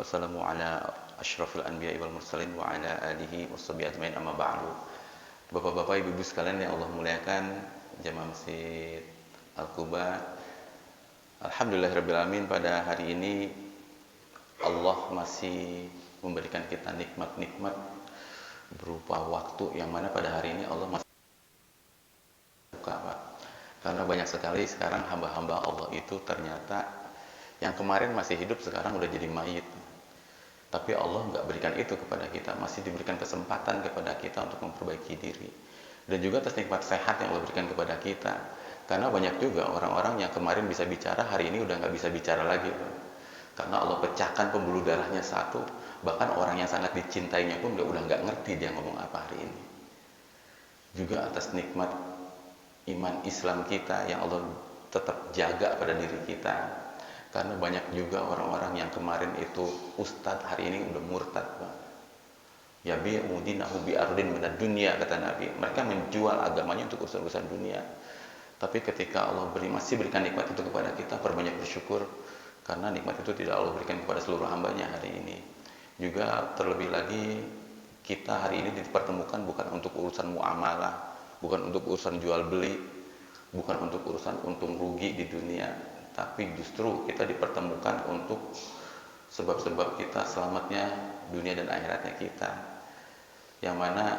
wassalamu ala asyrafil anbiya'i wal mursalin wa ala alihi washabihi ajmain amma ba'du. Bapak-bapak, ibu-ibu sekalian yang Allah muliakan, jamaah Masjid Al-Quba. Alhamdulillahirabbil alamin, pada hari ini Allah masih memberikan kita nikmat-nikmat berupa waktu yang mana pada hari ini Allah masih buka, Pak. Karena banyak sekali sekarang hamba-hamba Allah itu ternyata yang kemarin masih hidup sekarang udah jadi mayit. Tapi Allah nggak berikan itu kepada kita, masih diberikan kesempatan kepada kita untuk memperbaiki diri. Dan juga atas nikmat sehat yang Allah berikan kepada kita. Karena banyak juga orang-orang yang kemarin bisa bicara, hari ini udah nggak bisa bicara lagi. Karena Allah pecahkan pembuluh darahnya satu. Bahkan orang yang sangat dicintainya pun udah nggak ngerti dia ngomong apa hari ini. Juga atas nikmat iman Islam kita yang Allah tetap jaga pada diri kita. Karena banyak juga orang-orang yang kemarin itu ustadz, hari ini udah murtad, Pak. Ya bi'udinahu bi'ardin minad dunia, kata Nabi. Mereka menjual agamanya untuk urusan-urusan dunia. Tapi ketika Allah masih berikan nikmat itu kepada kita, perbanyak bersyukur. Karena nikmat itu tidak Allah berikan kepada seluruh hambanya hari ini. Juga terlebih lagi, kita hari ini dipertemukan bukan untuk urusan muamalah, bukan untuk urusan jual beli, bukan untuk urusan untung rugi di dunia, tapi justru kita dipertemukan untuk sebab-sebab kita selamatnya dunia dan akhiratnya kita, yang mana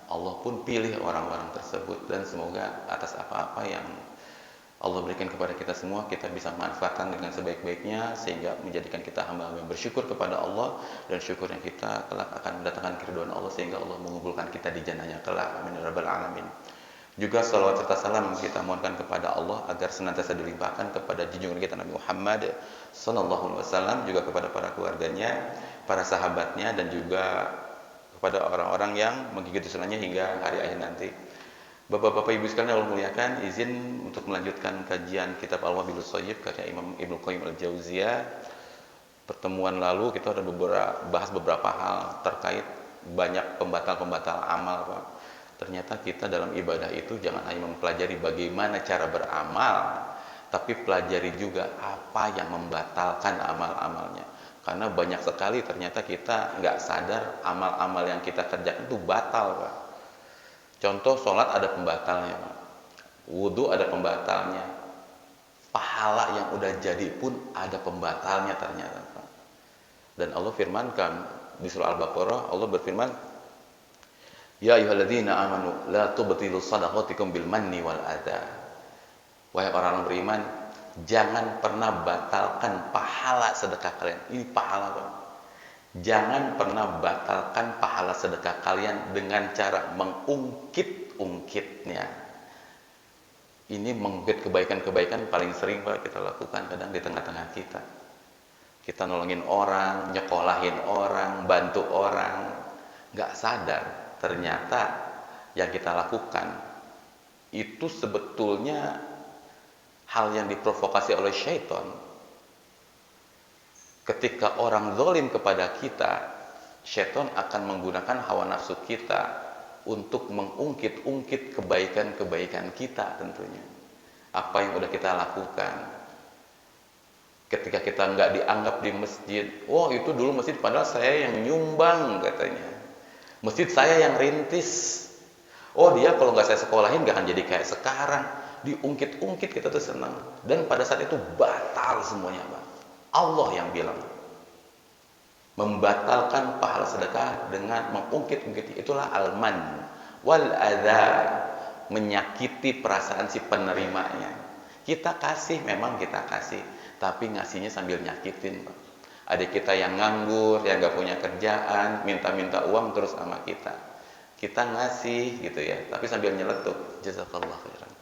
Allah pun pilih orang-orang tersebut. Dan semoga atas apa-apa yang Allah berikan kepada kita semua, kita bisa manfaatkan dengan sebaik-baiknya, sehingga menjadikan kita hamba-hamba yang bersyukur kepada Allah, dan syukurnya kita kelak akan mendatangkan keridhaan Allah, sehingga Allah mengumpulkan kita di jannahnya kelak. Amin ya rabbal alamin. Juga salawat serta salam kita mohonkan kepada Allah agar senantiasa dilimpahkan kepada junjungan kita Nabi Muhammad sallallahu alaihi wasallam, juga kepada para keluarganya, para sahabatnya, dan juga kepada orang-orang yang mengikuti sunnahnya hingga hari akhir nanti. Bapak-bapak, ibu sekalian Allah muliakan, izin untuk melanjutkan kajian kitab Al-Wabilus Shayyib karya Imam Ibnu Qayyim Al-Jauziyah. Pertemuan lalu kita sudah bahas beberapa hal terkait banyak pembatal-pembatal amal, Pak. Ternyata kita dalam ibadah itu jangan hanya mempelajari bagaimana cara beramal, tapi pelajari juga apa yang membatalkan amal-amalnya. Karena banyak sekali ternyata kita nggak sadar amal-amal yang kita kerjakan itu batal, Pak. Contoh, sholat ada pembatalnya, Pak. Wudhu ada pembatalnya. Pahala yang udah jadi pun ada pembatalnya ternyata, Pak. Dan Allah firmankan di surah Al-Baqarah, Allah berfirman, ya ayyuhalladzina amanu la tubtilu shadaqatikum bil manni wal adha. Wahai orang beriman, jangan pernah batalkan pahala sedekah kalian. Ini pahala, Pak. Jangan pernah batalkan pahala sedekah kalian dengan cara mengungkit-ungkitnya. Ini mengungkit kebaikan-kebaikan paling sering, Pak, kita lakukan kadang di tengah-tengah kita. Kita nolongin orang, nyekolahin orang, bantu orang, nggak sadar ternyata yang kita lakukan itu sebetulnya hal yang diprovokasi oleh syaitan. Ketika orang zalim kepada kita, syaitan akan menggunakan hawa nafsu kita untuk mengungkit-ungkit kebaikan-kebaikan kita tentunya. Apa yang udah kita lakukan. Ketika kita nggak dianggap di masjid, oh itu dulu masjid padahal saya yang nyumbang katanya. Masjid saya yang rintis. Oh dia kalau nggak saya sekolahin nggak akan jadi kayak sekarang. Diungkit-ungkit kita tuh senang. Dan pada saat itu batal semuanya, Pak. Allah yang bilang membatalkan pahala sedekah dengan mengungkit-ungkit. Itulah alman wal adha, menyakiti perasaan si penerimanya. Kita kasih, memang kita kasih, tapi ngasihnya sambil nyakitin, Pak. Adik kita yang nganggur, yang gak punya kerjaan, minta-minta uang terus sama kita. Kita ngasih gitu ya, tapi sambil nyeletuk, jazakallah khairan.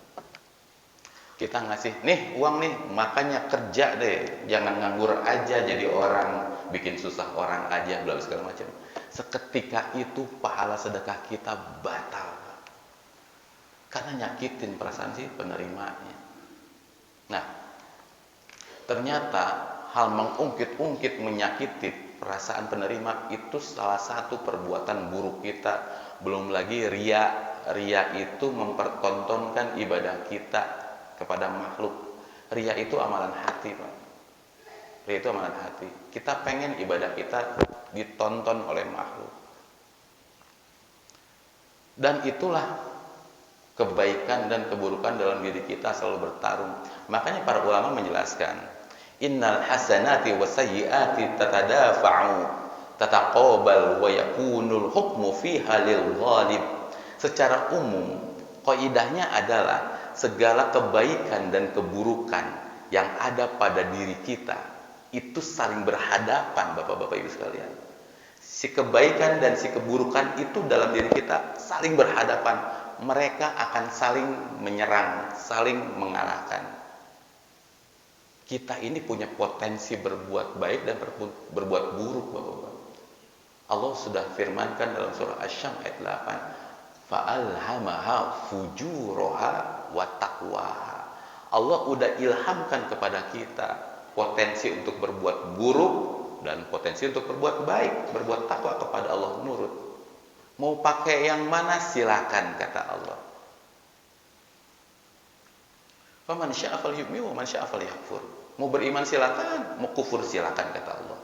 Kita ngasih, nih uang nih, makanya kerja deh, jangan nganggur aja jadi orang, bikin susah orang aja, bla segala macam. Seketika itu pahala sedekah kita batal, karena nyakitin perasaan si penerimanya. Nah, ternyata hal mengungkit-ungkit, menyakiti perasaan penerima itu salah satu perbuatan buruk kita. Belum lagi ria. Ria itu mempertontonkan ibadah kita kepada makhluk. Ria itu amalan hati, Pak. Ria itu amanat hati. Kita pengen ibadah kita ditonton oleh makhluk. Dan itulah kebaikan dan keburukan dalam diri kita selalu bertarung. Makanya para ulama menjelaskan, innal hasanati wasayyiati tatadafa'u tataqabal wa yakunul hukmu fiha lil ghalib. Secara umum, kaidahnya adalah segala kebaikan dan keburukan yang ada pada diri kita itu saling berhadapan, Bapak-bapak Ibu sekalian. Si kebaikan dan si keburukan itu dalam diri kita saling berhadapan. Mereka akan saling menyerang, saling mengalahkan. Kita ini punya potensi berbuat baik dan berbuat buruk, Bapak-bapak. Allah sudah firmankan dalam surah Asy-Syams ayat 8, fa'alhamaha fujuraha wa taqwaha. Allah udah ilhamkan kepada kita potensi untuk berbuat buruk dan potensi untuk berbuat baik, berbuat takwa kepada Allah, nurut. Mau pakai yang mana silakan, kata Allah. Faman syaa falyu'min wa man syaa falyakfur. Mau beriman silakan, mau kufur silakan, kata Allah.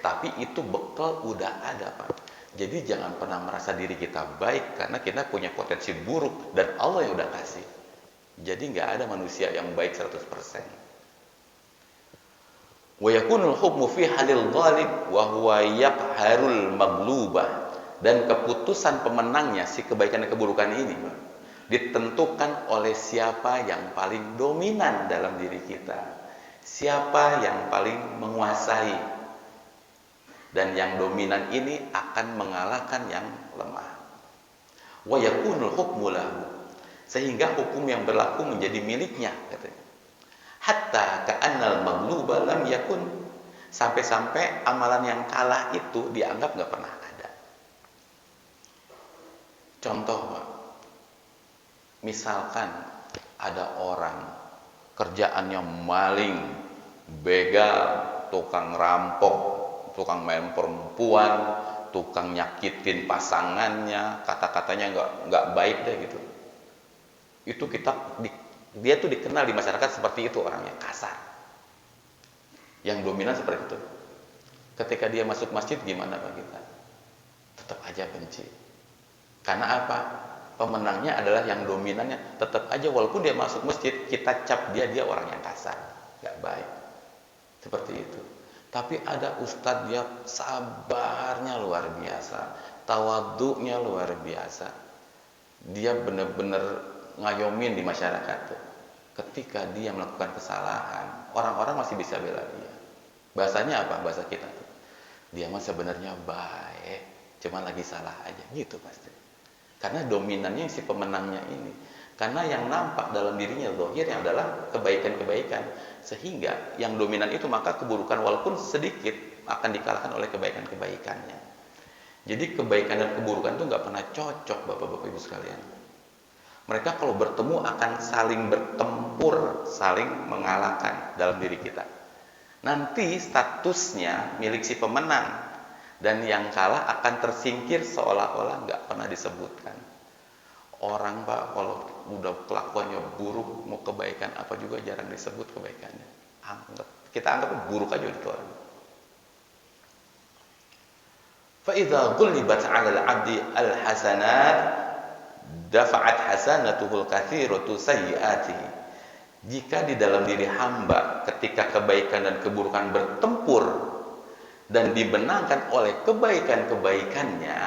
Tapi itu bekal udah ada, Pak. Jadi jangan pernah merasa diri kita baik karena kita punya potensi buruk dan Allah yang udah kasih. Jadi nggak ada manusia yang baik 100%. Wa yakunul hukmu fi halil ghalib wa huwa yaqharul maghlubah. Dan keputusan pemenangnya si kebaikan dan keburukan ini, Pak, ditentukan oleh siapa yang paling dominan dalam diri kita. Siapa yang paling menguasai. Dan yang dominan ini akan mengalahkan yang lemah. Wa yakunul hukmu lahu. Sehingga hukum yang berlaku menjadi miliknya, katanya. Hatta ka'annal maghluba lam yakun. Sampai-sampai amalan yang kalah itu dianggap nggak pernah ada. Contoh, Pak. Misalkan ada orang kerjaannya maling, begal, tukang rampok, tukang main perempuan, tukang nyakitin pasangannya, kata-katanya nggak baik deh gitu. Itu dia tuh dikenal di masyarakat seperti itu, orangnya kasar. Yang dominan seperti itu. Ketika dia masuk masjid gimana, Pak, kita? Tetap aja benci. Karena apa? Pemenangnya adalah yang dominannya. Tetap aja walaupun dia masuk masjid, kita cap dia orang yang kasar, nggak baik. Seperti itu. Tapi ada ustadz, dia sabarnya luar biasa, tawadhu'nya luar biasa. Dia benar-benar ngayomin di masyarakat tuh. Ketika dia melakukan kesalahan, orang-orang masih bisa bela dia. Bahasanya apa? Bahasa kita tuh, dia mah sebenarnya baik, cuma lagi salah aja, gitu pasti. Karena dominannya si pemenangnya ini. Karena yang nampak dalam dirinya zahirnya adalah kebaikan-kebaikan. Sehingga yang dominan itu maka keburukan walaupun sedikit akan dikalahkan oleh kebaikan-kebaikannya. Jadi kebaikan dan keburukan itu nggak pernah cocok, Bapak-bapak Ibu sekalian. Mereka kalau bertemu akan saling bertempur, saling mengalahkan dalam diri kita. Nanti statusnya milik si pemenang. Dan yang kalah akan tersingkir seolah-olah nggak pernah disebutkan. Orang, Pak, kalau udah kelakuannya buruk, mau kebaikan apa juga jarang disebut kebaikannya. Kita anggap buruk aja itu orang. فَإِذَا غُلِّبَتْ عَلَى الْعَبْدِ الْحَسَنَاتِ دَفَعَتْ حَسَنَتُهُ الْكَثِيرَةُ سَيِّئَاتِهِ. Jika di dalam diri hamba ketika kebaikan dan keburukan bertempur dan dibenangkan oleh kebaikan-kebaikannya,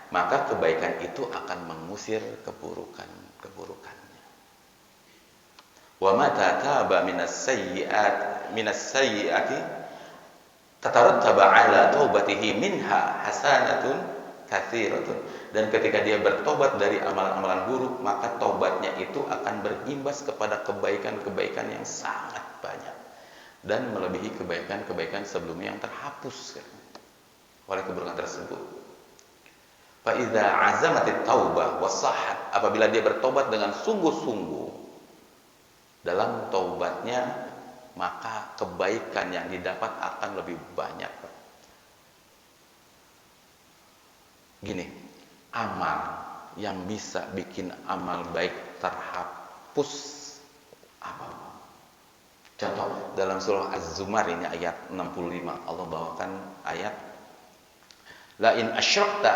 maka kebaikan itu akan mengusir keburukan-keburukannya. Wa mata taba minas sayyi'ati tatarattaba ala taubatihi minha hasanatun katsiratun. Dan ketika dia bertobat dari amalan-amalan buruk, maka tobatnya itu akan berimbas kepada kebaikan-kebaikan yang sangat banyak dan melebihi kebaikan-kebaikan sebelumnya yang terhapus oleh keburukan tersebut. Fa idza azamatit taubah wasahhat, apabila dia bertobat dengan sungguh-sungguh dalam taubatnya, maka kebaikan yang didapat akan lebih banyak. Gini, amal yang bisa bikin amal baik terhapus apa? Contoh dalam surah Az-Zumar ini ayat 65 Allah bawakan ayat la in asyrakta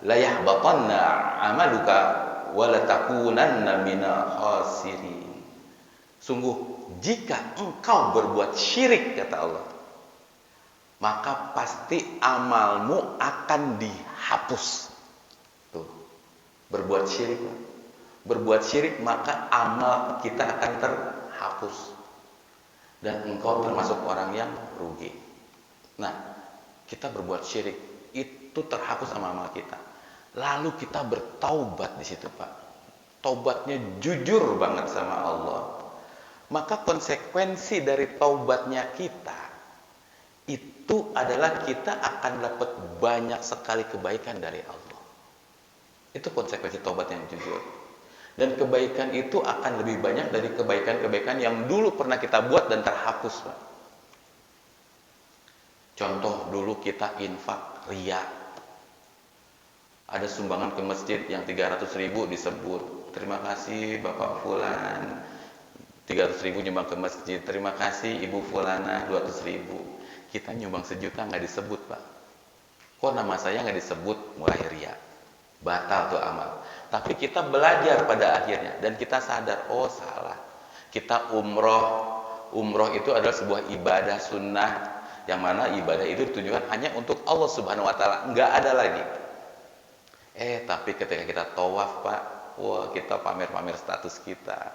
la yahbatanna amaluka wa la takunanna minal khasirin. Sungguh jika engkau berbuat syirik kata Allah, maka pasti amalmu akan dihapus. Tuh. Berbuat syirik. Berbuat syirik maka amal kita akan terhapus. Dan engkau termasuk orang yang rugi. Nah, kita berbuat syirik itu terhapus sama amal kita. Lalu kita bertaubat di situ, Pak. Taubatnya jujur banget sama Allah. Maka konsekuensi dari taubatnya kita itu adalah kita akan dapat banyak sekali kebaikan dari Allah. Itu konsekuensi taubat yang jujur. Dan kebaikan itu akan lebih banyak dari kebaikan-kebaikan yang dulu pernah kita buat dan terhapus, Pak. Contoh dulu kita infak riya. Ada sumbangan ke masjid yang 300.000 disebut. Terima kasih Bapak Fulan. 300.000 nyumbang ke masjid. Terima kasih Ibu Fulana 200.000. Kita nyumbang 1 juta nggak disebut, Pak. Kok nama saya nggak disebut? Mulai riya. Batal tuh amal. Tapi kita belajar pada akhirnya dan kita sadar, oh salah. Kita umroh itu adalah sebuah ibadah sunnah yang mana ibadah itu ditujukan hanya untuk Allah Subhanahu wa taala, enggak ada lagi. Tapi ketika kita tawaf, Pak, wah kita pamer-pamer status kita.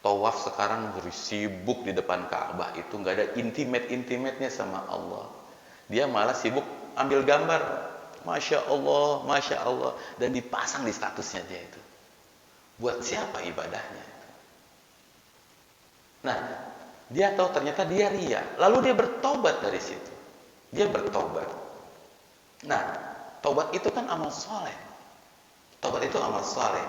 Tawaf sekarang sibuk di depan Ka'bah itu enggak ada intimate-intimatenya sama Allah. Dia malah sibuk ambil gambar. Masya Allah, Masya Allah. Dan dipasang di statusnya dia itu. Buat siapa ibadahnya? Nah, dia tahu ternyata dia riya. Lalu dia bertobat dari situ. Dia bertobat. Nah, tobat itu kan amal soleh. Tobat itu amal soleh.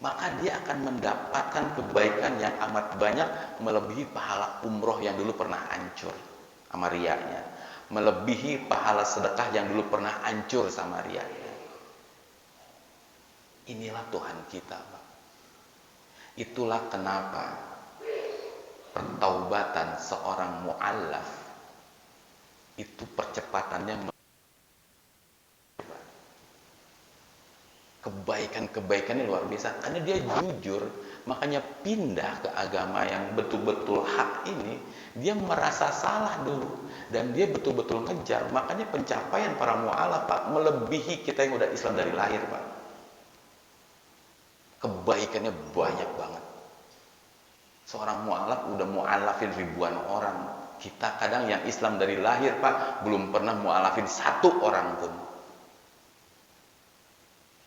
Maka dia akan mendapatkan kebaikan yang amat banyak melebihi pahala umroh yang dulu pernah hancur sama riyanya. Melebihi pahala sedekah yang dulu pernah hancur sama riyanya. Inilah Tuhan kita, Pak. Itulah kenapa pertaubatan seorang mu'allaf itu percepatannya kebaikan-kebaikannya luar biasa karena dia jujur, makanya pindah ke agama yang betul-betul hak ini. Dia merasa salah dulu dan dia betul-betul ngejar, makanya pencapaian para mu'alaf, Pak, melebihi kita yang udah Islam dari lahir, Pak. Kebaikannya banyak banget. Seorang mu'alaf udah mu'alafin ribuan orang. Kita kadang yang Islam dari lahir, Pak, belum pernah mu'alafin 1 orang pun.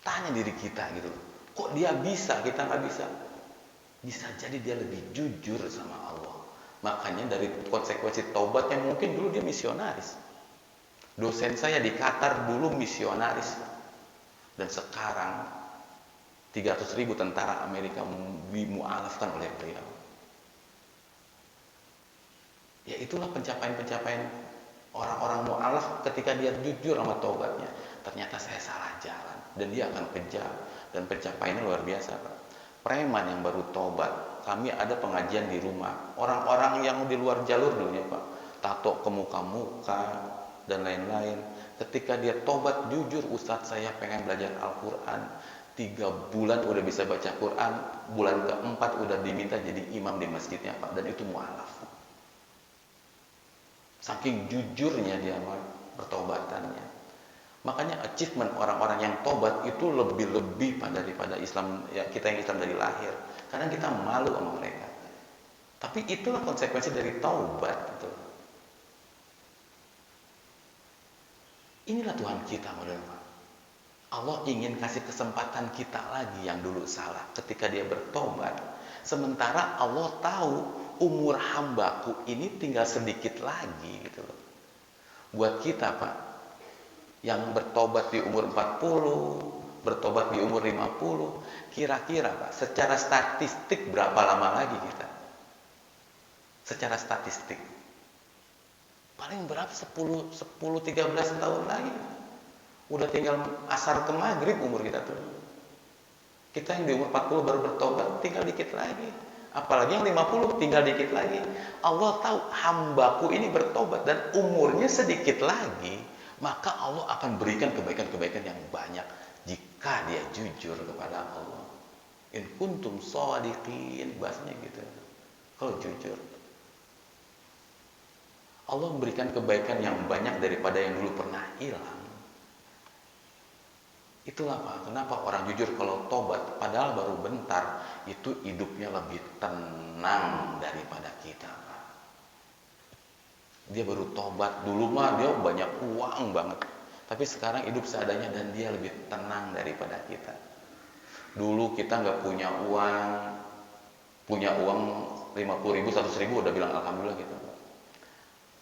Tanya diri kita gitu, kok dia bisa, kita nggak bisa? Bisa jadi dia lebih jujur sama Allah. Makanya dari konsekuensi taubatnya mungkin dulu dia misionaris. Dosen saya di Qatar dulu misionaris. Dan sekarang 300.000 tentara Amerika dimu'alafkan oleh beliau. Ya itulah pencapaian-pencapaian orang-orang mu'alaf ketika dia jujur sama taubatnya. Ternyata saya salah jalan. Dan dia akan kejar. Dan pencapaiannya luar biasa, Pak. Preman yang baru tobat, kami ada pengajian di rumah. Orang-orang yang di luar jalur dulunya, Pak, tato ke muka-muka dan lain-lain. Ketika dia tobat jujur, Ustadz saya pengen belajar Al-Quran. 3 bulan udah bisa baca Quran, bulan ke-4 udah diminta jadi imam di masjidnya, Pak, dan itu mu'alaf. Saking jujurnya dia pertobatannya. Makanya achievement orang-orang yang tobat itu lebih-lebih daripada Islam ya, kita yang Islam dari lahir. Karena kita malu sama mereka. Tapi itulah konsekuensi dari taubat gitu. Inilah Tuhan kita, modern Pak. Allah ingin kasih kesempatan kita lagi yang dulu salah ketika dia bertobat. Sementara Allah tahu umur hambaku ini tinggal sedikit lagi gitu loh. Buat kita, Pak, yang bertobat di umur 40, bertobat di umur 50, kira-kira, Pak, secara statistik berapa lama lagi kita? Secara statistik. Paling berapa? 10-13 tahun lagi. Udah tinggal asar ke maghrib umur kita tuh. Kita yang di umur 40 baru bertobat, tinggal dikit lagi. Apalagi yang 50 tinggal dikit lagi. Allah tahu hambaku ini bertobat dan umurnya sedikit lagi, maka Allah akan berikan kebaikan-kebaikan yang banyak jika dia jujur kepada Allah. In kuntum shadiqin, bahasanya gitu. Kalau jujur, Allah memberikan kebaikan yang banyak daripada yang dulu pernah hilang. Itulah Pak, kenapa orang jujur kalau tobat, padahal baru bentar, itu hidupnya lebih tenang daripada kita Pak. Dia baru tobat, dulu mah dia banyak uang banget, tapi sekarang hidup seadanya dan dia lebih tenang daripada kita. Dulu kita nggak punya uang 50.000, 100.000 udah bilang alhamdulillah gitu.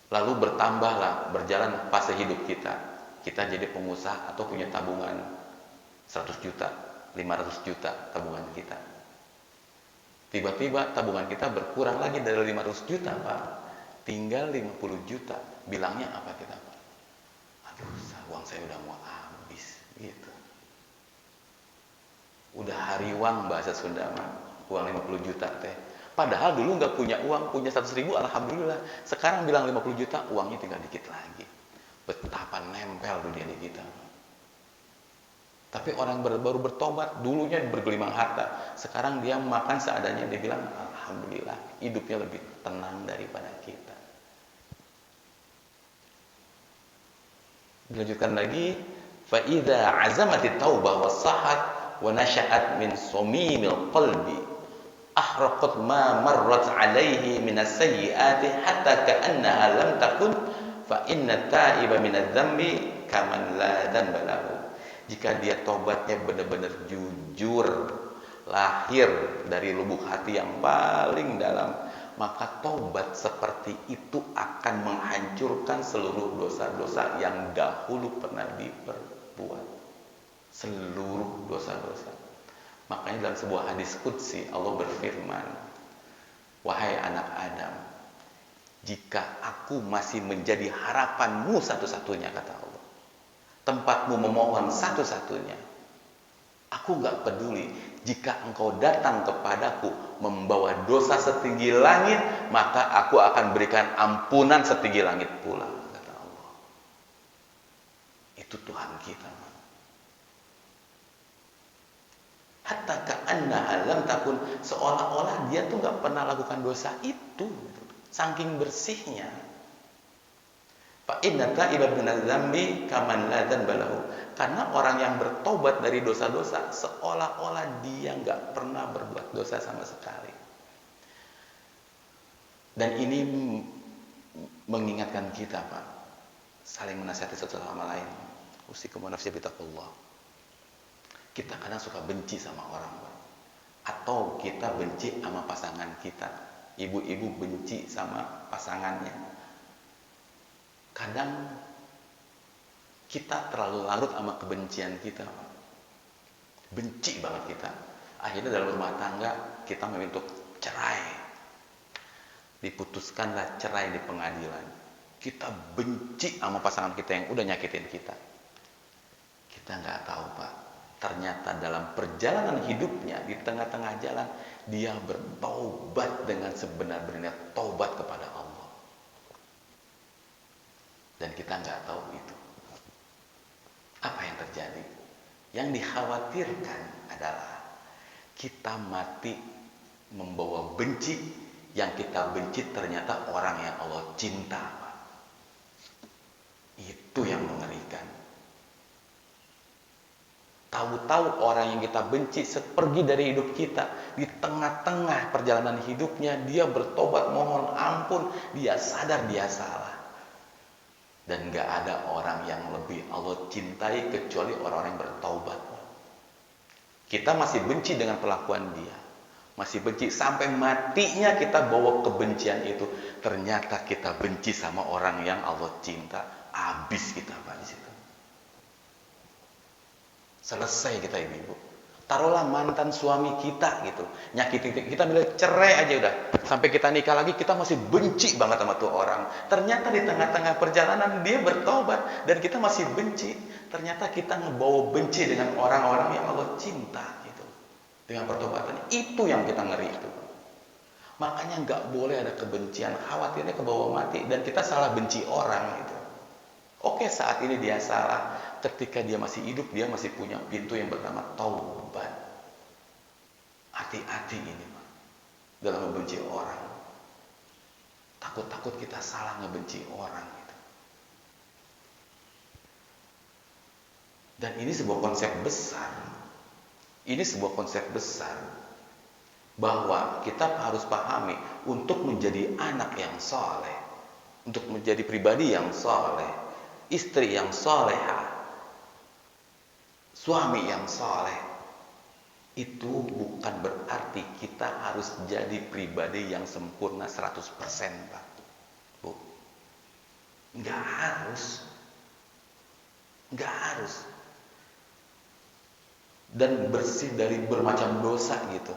Lalu bertambahlah, berjalan fase hidup kita jadi pengusaha atau punya tabungan 100 juta, 500 juta tabungan kita. Tiba-tiba tabungan kita berkurang lagi dari 500 juta Pak, tinggal 50 juta. Bilangnya apa kita Pak? Aduh, uang saya udah mau habis gitu. Udah hariwang bahasa Sunda mah, uang 50 juta teh. Padahal dulu nggak punya uang, punya 100.000 alhamdulillah. Sekarang bilang 50 juta, uangnya tinggal dikit lagi. Betapa nempel dunia di kita. Tapi orang baru bertobat, dulunya bergelimang harta, sekarang dia makan seadanya, dia bilang alhamdulillah, hidupnya lebih tenang daripada kita. Dilanjutkan lagi, fa idza azamati taubah wa sahat wa nasha'at min sumimil qalbi ahraqat ma marrat alaihi min as-sayyi'ati hatta ka'annaha lam takun fa inna ta'iba min adz-dzambi kaman la dzanba lahu. Jika dia tobatnya benar-benar jujur, lahir dari lubuk hati yang paling dalam, maka tobat seperti itu akan menghancurkan seluruh dosa-dosa yang dahulu pernah diperbuat. Seluruh dosa-dosa. Makanya dalam sebuah hadis qudsi Allah berfirman, wahai anak Adam, jika aku masih menjadi harapanmu satu-satunya, kata Allah, tempatmu memohon satu-satunya, aku gak peduli jika engkau datang kepadaku membawa dosa setinggi langit, maka aku akan berikan ampunan setinggi langit pula, kata Allah. Itu Tuhan kita. Hatta ka'annaha lam takun, seolah-olah dia tuh gak pernah lakukan dosa itu, saking bersihnya. Fa inna ta'iba minadz dzambi kaman la dzanba lahu. Karena orang yang bertobat dari dosa-dosa seolah-olah dia nggak pernah berbuat dosa sama sekali. Dan ini mengingatkan kita Pak, saling menasihati satu sama lain. Usikum wa nafsi bittaqullah. Kita kadang suka benci sama orang Pak, atau kita benci sama pasangan kita. Ibu-ibu benci sama pasangannya. Kadang kita terlalu larut sama kebencian kita, benci banget kita. Akhirnya dalam rumah tangga kita memilih untuk cerai, diputuskanlah cerai di pengadilan. Kita benci sama pasangan kita yang udah nyakitin kita. Kita nggak tahu Pak, ternyata dalam perjalanan hidupnya di tengah-tengah jalan dia bertaubat dengan sebenar-benarnya taubat kepada Allah. Dan kita nggak tahu itu. Apa yang terjadi? Yang dikhawatirkan adalah kita mati membawa benci, yang kita benci ternyata orang yang Allah cinta. Itu yang mengerikan. Tahu-tahu orang yang kita benci pergi dari hidup kita, di tengah-tengah perjalanan hidupnya dia bertobat mohon ampun, dia sadar dia salah. Dan gak ada orang yang lebih Allah cintai kecuali orang-orang yang bertaubat. Kita masih benci dengan perlakuan dia, masih benci sampai matinya kita bawa kebencian itu. Ternyata kita benci sama orang yang Allah cinta, habis kita Pak di situ. Selesai kita ibu-ibu. Taruhlah mantan suami kita gitu, nyakitin kita, bilang cerai aja udah. Sampai kita nikah lagi kita masih benci banget sama tuh orang. Ternyata di tengah-tengah perjalanan dia bertobat dan kita masih benci. Ternyata kita ngebawa benci dengan orang-orang yang Allah cinta gitu. Dengan pertobatannya, itu yang kita ngeri itu. Makanya nggak boleh ada kebencian, khawatirnya kebawa mati dan kita salah benci orang gitu. Oke, saat ini dia salah, ketika dia masih hidup dia masih punya pintu yang bernama taubat. Hati-hati ini Pak, dalam membenci orang. Takut-takut kita salah ngebenci orang gitu. Dan ini sebuah konsep besar. Ini sebuah konsep besar bahwa kita harus pahami untuk menjadi anak yang soleh, untuk menjadi pribadi yang soleh, istri yang soleha, suami yang soleh, itu bukan berarti kita harus jadi pribadi yang sempurna 100%, Pak. Bu. Nggak harus. Nggak harus. Dan bersih dari bermacam dosa gitu.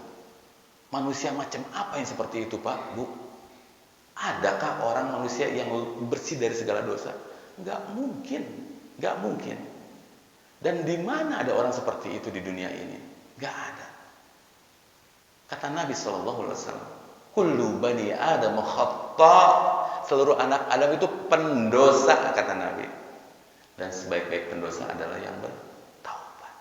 Manusia macam apa yang seperti itu, Pak, Bu? Adakah orang manusia yang bersih dari segala dosa? Nggak mungkin. Nggak mungkin. Dan di mana ada orang seperti itu di dunia ini? Nggak ada. Kata Nabi SAW, kullu bani Adam khata'. Seluruh anak Adam itu pendosa, kata Nabi. Dan sebaik-baik pendosa adalah yang bertaubat.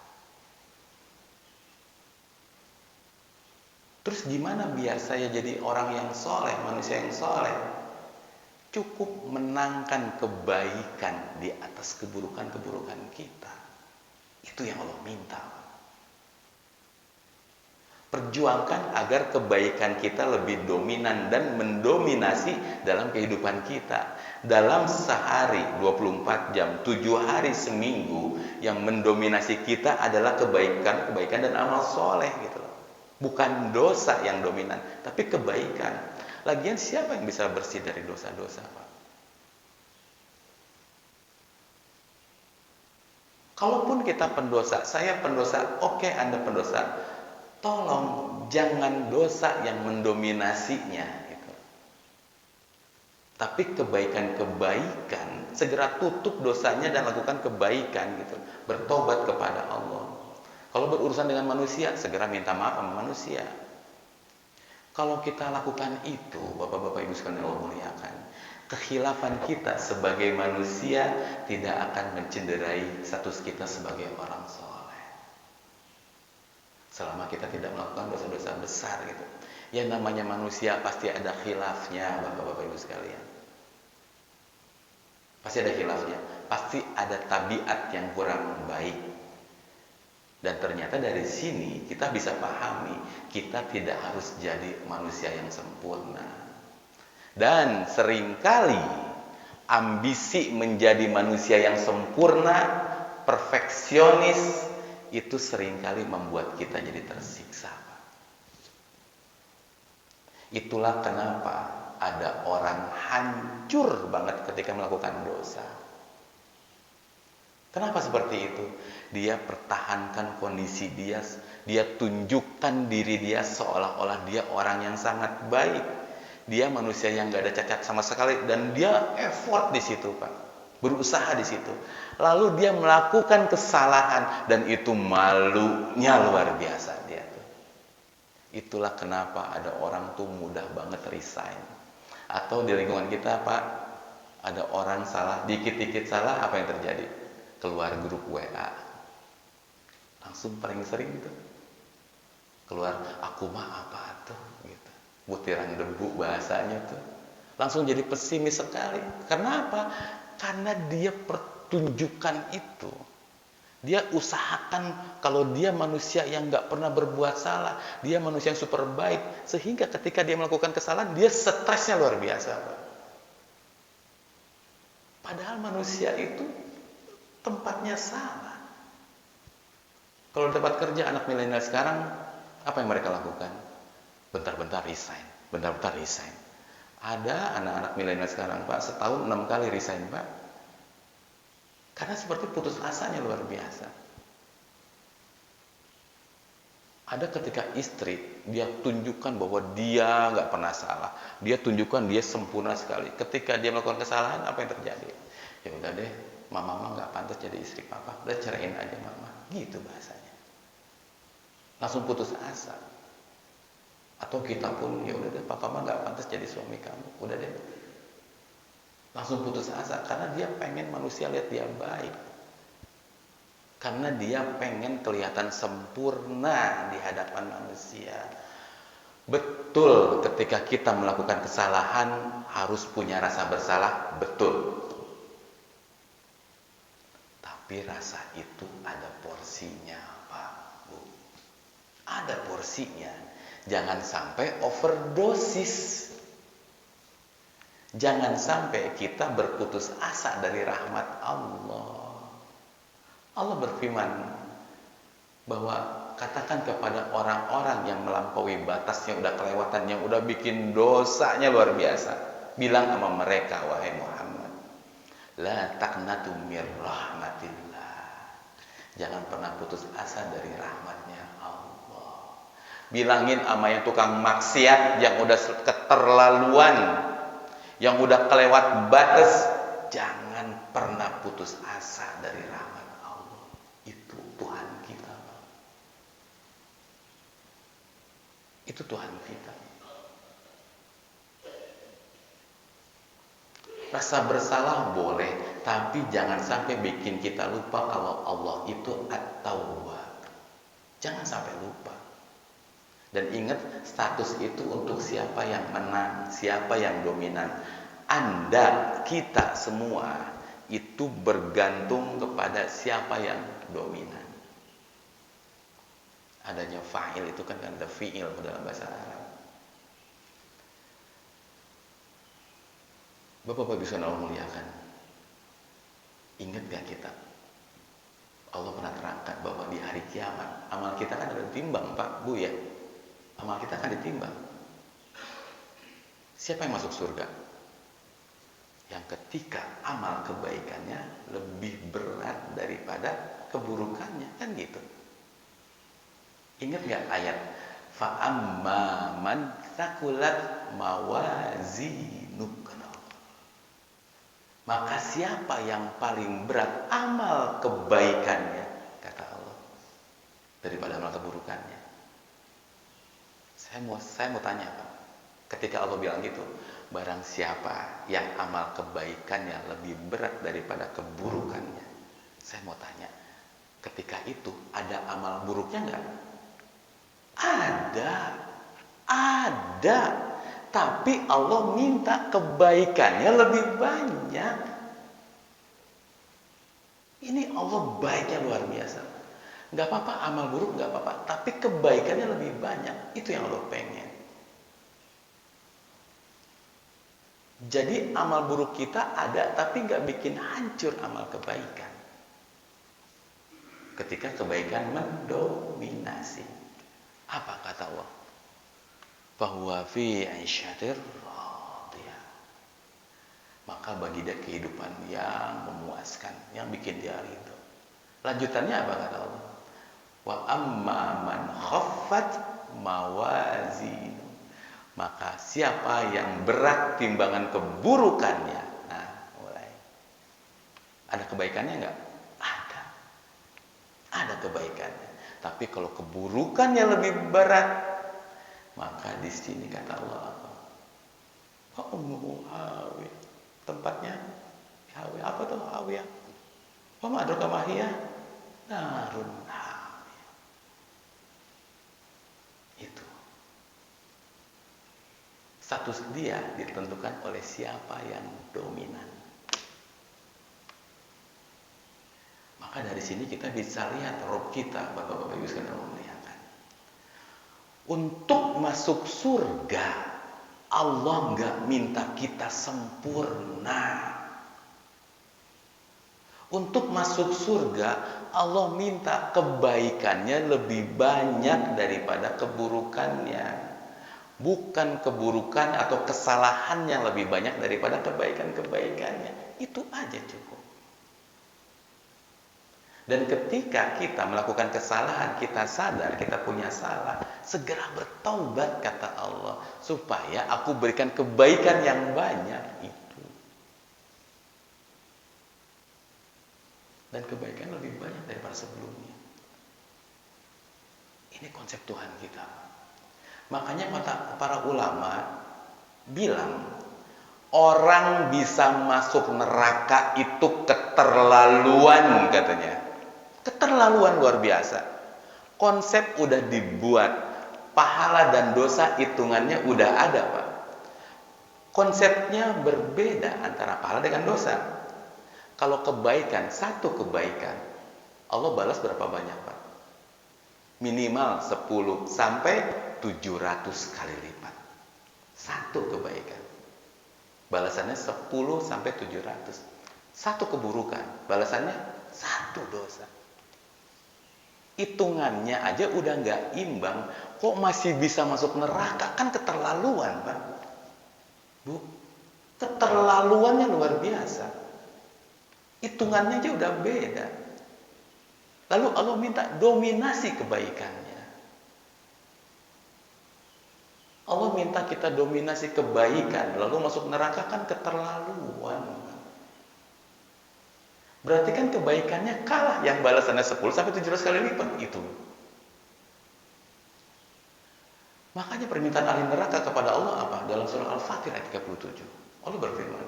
Terus gimana biar saya jadi orang yang soleh, manusia yang soleh? Cukup menangkan kebaikan di atas keburukan-keburukan kita. Itu yang Allah minta. Perjuangkan agar kebaikan kita lebih dominan dan mendominasi dalam kehidupan kita. Dalam sehari 24 jam, 7 hari seminggu, yang mendominasi kita adalah kebaikan dan amal soleh gitu loh. Bukan dosa yang dominan, tapi kebaikan. Lagian siapa yang bisa bersih dari dosa-dosa, Pak? Kalaupun kita pendosa, saya pendosa, oke, Anda pendosa, tolong jangan dosa yang mendominasinya gitu. Tapi kebaikan-kebaikan, segera tutup dosanya dan lakukan kebaikan gitu. Bertobat kepada Allah. Kalau berurusan dengan manusia, segera minta maaf sama manusia. Kalau kita lakukan itu, Bapak-bapak Ibu sekalian Allah muliakan, kekhilafan kita sebagai manusia tidak akan mencederai status kita sebagai orang soleh. Selama kita tidak melakukan dosa-dosa besar gitu. Ya namanya manusia pasti ada khilafnya, Bapak-bapak Ibu sekalian. Pasti ada khilafnya. Pasti ada tabiat yang kurang baik. Dan ternyata dari sini kita bisa pahami, kita tidak harus jadi manusia yang sempurna. Dan seringkali ambisi menjadi manusia yang sempurna, perfeksionis, itu seringkali membuat kita jadi tersiksa. Itulah kenapa ada orang hancur banget ketika melakukan dosa. Kenapa seperti itu? Dia pertahankan kondisi dia, dia tunjukkan diri dia seolah-olah dia orang yang sangat baik. Dia manusia yang gak ada cacat sama sekali dan dia effort di situ, Pak. Berusaha di situ. Lalu dia melakukan kesalahan dan itu malunya luar biasa dia tuh. Itulah kenapa ada orang tuh mudah banget resign. Atau di lingkungan kita, Pak, ada orang salah, dikit-dikit salah, apa yang terjadi? Keluar grup WA. Langsung paling sering tuh. Keluar, aku mah apa tuh? Gitu. Butiran debu bahasanya tuh. Langsung jadi pesimis sekali. Karena apa? Karena dia pertunjukan itu. Dia usahakan kalau dia manusia yang gak pernah berbuat salah. Dia manusia yang super baik. Sehingga ketika dia melakukan kesalahan, dia stresnya luar biasa, Pak. Padahal manusia itu tempatnya salah. Kalau di tempat kerja anak milenial sekarang, apa yang mereka lakukan? Bentar-bentar resign, bentar-bentar resign. Ada anak-anak milenial sekarang, Pak, setahun 6 kali resign, Pak. Karena seperti putus asanya luar biasa. Ada ketika istri, dia tunjukkan bahwa dia nggak pernah salah. Dia tunjukkan dia sempurna sekali. Ketika dia melakukan kesalahan, apa yang terjadi? Ya udah deh, mama nggak pantas jadi istri papa, udah ceraiin aja mama, gitu bahasanya. Langsung putus asa. Atau kita pun, ya udah deh, papa mah nggak pantas jadi suami kamu, udah deh, langsung putus asa karena dia pengen manusia lihat dia baik, karena dia pengen kelihatan sempurna di hadapan manusia. Betul, ketika kita melakukan kesalahan harus punya rasa bersalah, betul. Tapi rasa itu ada porsinya, Pak, Bu. Ada porsinya. Jangan sampai overdosis. Jangan sampai kita berputus asa dari rahmat Allah. Allah berfirman bahwa katakan kepada orang-orang yang melampaui batas, yang udah kelewatan, yang udah bikin dosanya luar biasa, bilang sama mereka, wahai Muhammad, la taqnatu mir rahmatillah, jangan pernah putus asa dari rahmatnya Allah. Bilangin sama yang tukang maksiat, yang udah keterlaluan, yang udah kelewat batas, jangan pernah putus asa dari rahmat Allah. Itu Tuhan kita. Itu Tuhan kita. Rasa bersalah boleh, tapi jangan sampai bikin kita lupa kalau Allah itu At-Tawwab. Jangan sampai lupa. Dan ingat, status itu untuk siapa yang menang, siapa yang dominan. Anda, kita semua itu bergantung kepada siapa yang dominan. Adanya fa'il itu kan ada fi'il dalam bahasa Arab. Bapak-bapak bisa Allah muliakan. Ingat gak kita? Allah pernah terangkan bahwa di hari kiamat amal kita kan ada ditimbang, Pak, Bu ya. Amal kita kan ditimbang. Siapa yang masuk surga? Yang ketika amal kebaikannya lebih berat daripada keburukannya, kan gitu. Ingat gak ayat fa'amma man thaqulat mawazinuh, maka siapa yang paling berat amal kebaikannya, kata Allah, daripada amal keburukannya. Saya mau tanya, Pak, ketika Allah bilang gitu, barang siapa yang amal kebaikannya lebih berat daripada keburukannya, saya mau tanya, ketika itu ada amal buruknya enggak? Ada, tapi Allah minta kebaikannya lebih banyak. Ini Allah baiknya luar biasa. Gak apa-apa amal buruk, gak apa-apa, tapi kebaikannya lebih banyak. Itu yang Allah pengen. Jadi amal buruk kita ada, tapi gak bikin hancur amal kebaikan. Ketika kebaikan mendominasi, apa kata Allah? Fahuwa fi 'isyatir radiyah. Maka bagi dia kehidupan yang memuaskan, yang bikin dia ridho. Lanjutannya apa kata Allah? Wa amma man khaffat mawazinu. Maka siapa yang berat timbangan keburukannya. Nah, mulai. Ada kebaikannya enggak? Ada kebaikannya. Tapi kalau keburukannya lebih berat, maka di sini kata Allah apa? Ummuhu hawiyah. Tempatnya hawiyah. Apa tuh hawiyah? Wa ma adraka ma hiya? Narun hawiyah. Itu. Status dia ditentukan oleh siapa yang dominan. Maka dari sini kita bisa lihat Rob kita, Bapak-bapak Ibu sekalian Allah muliakan. Untuk masuk surga, Allah nggak minta kita sempurna. Untuk masuk surga, Allah minta kebaikannya lebih banyak daripada keburukannya. Bukan keburukan atau kesalahan yang lebih banyak daripada kebaikan-kebaikannya. Itu aja cukup. Dan ketika kita melakukan kesalahan, kita sadar kita punya salah, segera bertaubat kata Allah, supaya aku berikan kebaikan yang banyak itu. Dan kebaikan lebih banyak daripada sebelumnya. Ini konsep Tuhan kita. Makanya para ulama bilang orang bisa masuk neraka itu keterlaluan katanya. Keterlaluan luar biasa. Konsep udah dibuat, pahala dan dosa hitungannya udah ada, Pak. Konsepnya berbeda antara pahala dengan dosa. Kalau kebaikan, satu kebaikan, Allah balas berapa banyak, Pak? Minimal 10 sampai 700 kali lipat. Satu kebaikan. Balasannya 10 sampai 700. Satu keburukan, balasannya satu dosa. Hitungannya aja udah nggak imbang, kok masih bisa masuk neraka? Kan keterlaluan, Pak. Bu, keterlaluannya luar biasa. Hitungannya aja udah beda. Lalu Allah minta dominasi kebaikannya. Allah minta kita dominasi kebaikan, lalu masuk neraka, kan keterlaluan. Berarti kan kebaikannya kalah yang balasannya 10 sampai 700 kali lipat itu. Makanya permintaan ahli neraka kepada Allah apa? Dalam surah Al-Fatir ayat 37. Allah berfirman,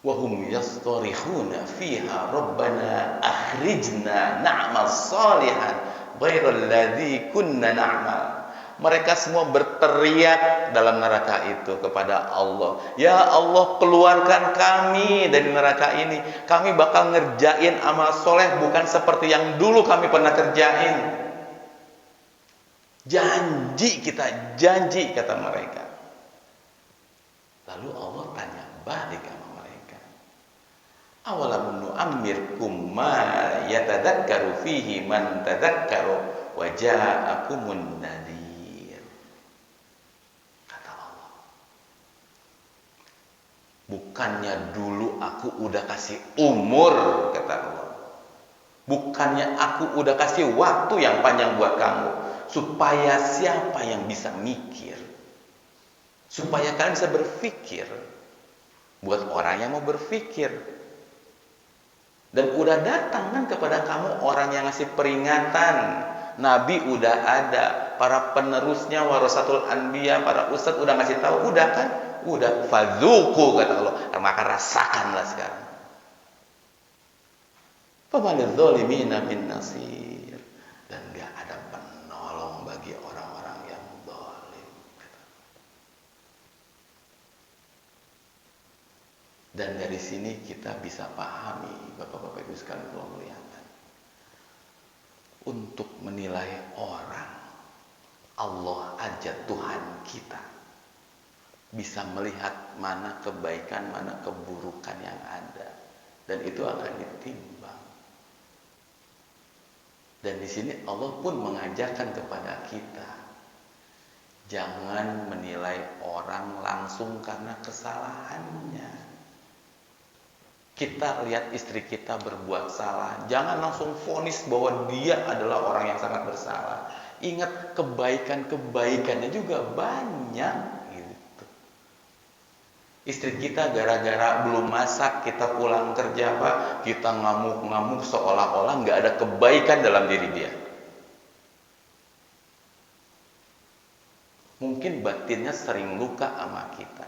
"Wa hum yastarihuna fiha rabbana akhrijna na'mal salihan ghairal ladzi kunna na'mal." Mereka semua berteriak dalam neraka itu kepada Allah, "Ya Allah, keluarkan kami dari neraka ini. Kami bakal ngerjain amal soleh bukan seperti yang dulu kami pernah kerjain." Janji kita, janji kata mereka. Lalu Allah tanya balik sama mereka, "Awalam nu'ammirkum ma yatadzakkaru fihi man tadzakkaru wa ja'akumun nadhir." Kata Allah, bukannya dulu aku udah kasih umur, kata Allah. Bukannya aku udah kasih waktu yang panjang buat kamu, supaya siapa yang bisa mikir, supaya kalian bisa berpikir, buat orang yang mau berpikir. Dan udah datang kan kepada kamu orang yang ngasih peringatan. Nabi udah ada, para penerusnya warasatul anbiya, para ustadz udah ngasih tahu, udah kan? Udah, fadzuku kata Allah, maka rasakanlah sekarang. Famalidz zalimina min nasir, dan gak ada penolong bagi orang-orang yang zalim. Dan dari sini kita bisa pahami, Bapak-bapak Ibu sekalian Allah muliakan, untuk menilai orang, Allah aja Tuhan kita bisa melihat mana kebaikan, mana keburukan yang ada, dan itu akan ditimbang. Dan di sini Allah pun mengajarkan kepada kita, jangan menilai orang langsung karena kesalahannya. Kita lihat istri kita berbuat salah, jangan langsung vonis bahwa dia adalah orang yang sangat bersalah. Ingat, kebaikan-kebaikannya juga banyak. Istri kita gara-gara belum masak, kita pulang kerja, Pak, kita ngamuk-ngamuk seolah-olah nggak ada kebaikan dalam diri dia. Mungkin batinnya sering luka sama kita,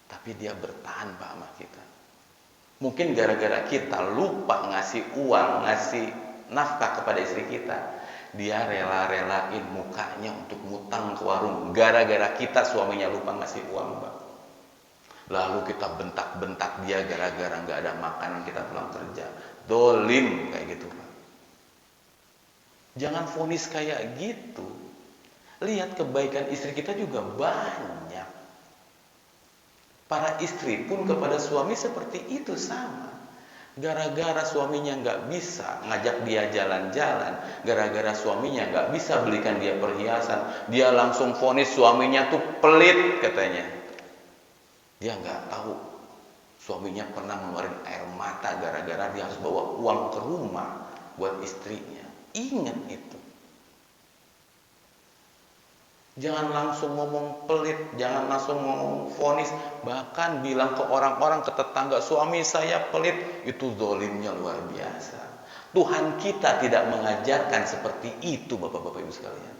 tapi dia bertahan, Pak, sama kita. Mungkin gara-gara kita lupa ngasih uang, ngasih nafkah kepada istri kita, dia rela-relain mukanya untuk ngutang ke warung. Gara-gara kita suaminya lupa ngasih uang, Pak. Lalu kita bentak-bentak dia gara-gara nggak ada makanan kita pulang kerja. Dolim kayak gitu, Pak. Jangan vonis kayak gitu. Lihat kebaikan istri kita juga banyak. Para istri pun kepada suami seperti itu sama. Gara-gara suaminya nggak bisa ngajak dia jalan-jalan, gara-gara suaminya nggak bisa belikan dia perhiasan, dia langsung vonis suaminya tuh pelit katanya. Dia nggak tahu suaminya pernah ngeluarin air mata gara-gara dia harus bawa uang ke rumah buat istrinya. Ingat itu. Jangan langsung ngomong pelit, jangan langsung ngomong vonis, bahkan bilang ke orang-orang, ke tetangga, suami saya pelit, itu zolimnya luar biasa. Tuhan kita tidak mengajarkan seperti itu, Bapak-bapak Ibu sekalian.